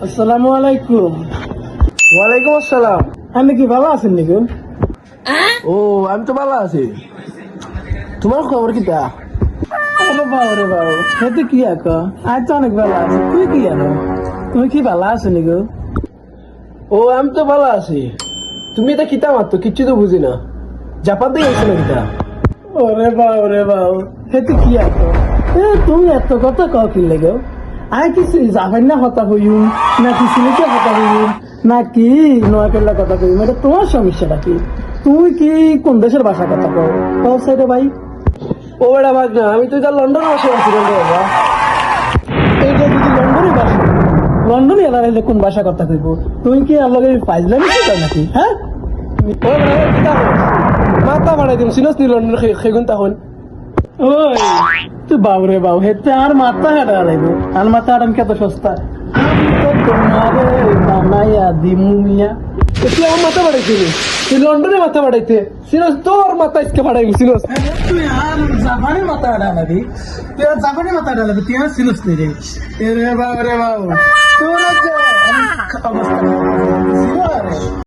আসসালামু আলাইকুম। ওয়ালাইকুম আসসালাম। আপনি কি ভালো আছেন নাকি? ও, আমি তো ভালো আছি। তোমার খবর কিটা? আরে বাবু রে বাবু, হেতে কি আক? আজ তো অনেক ভালো আছে। তুই কি জানো? তুমি কি ভালো আছো নাকি? ও, আমি তো ভালো আছি। তুমি এটা কিতা মারতো, কিচ্ছু তো বুঝি না। জাপান থেকে গেছিল কিতা? ওরে বাবু রে বাবু, হেতে কি আক? তুমি এত কথা কও কি লেগে? আয় কিছু যাবেন না কথা কইম, নাকি সিলেটে কথা কইম, নাকি নোয়াখালীর কথা কইম? এটা তোমার সমস্যাটা কি? তুমি কি কোন দেশের ভাষা কথা কও? কও সাইডে ভাই। ও বেড়া ভাগ না, আমি তো এটা লন্ডনে বসে আছি রে বাবা। এইটা যদি লন্ডনে বাসা, লন্ডনে এলাকায় কোন ভাষা কথা কইব? তুমি কি আল্লাহ ফাইজলামি কি নাকি? হ্যাঁ, ও বেড়া কিতা কস? মাথা বাড়াই দিম, সিনস নি লন্ডন খেগুন তখন। ওই তুই বাবরে বাবু, হেতে আর মাথা হাঁটা লাগবে। আর মাথা হাঁটান কত সস্তা। আমি তো তোমারে বানাইয়া দিমু মিয়া। তুই আমার মাথা বাড়াইছিলি, তুই লন্ডনে মাথা বাড়াইতে সিনস, তোর মাথা ইসকে বাড়াই সিনস। তুই আর জাপানি মাথা হাঁটা লাগবি। তুই আর জাপানি মাথা হাঁটা লাগবি, তুই আর সিনস নি রে। এ রে বাবরে বাবু, তোর অবস্থা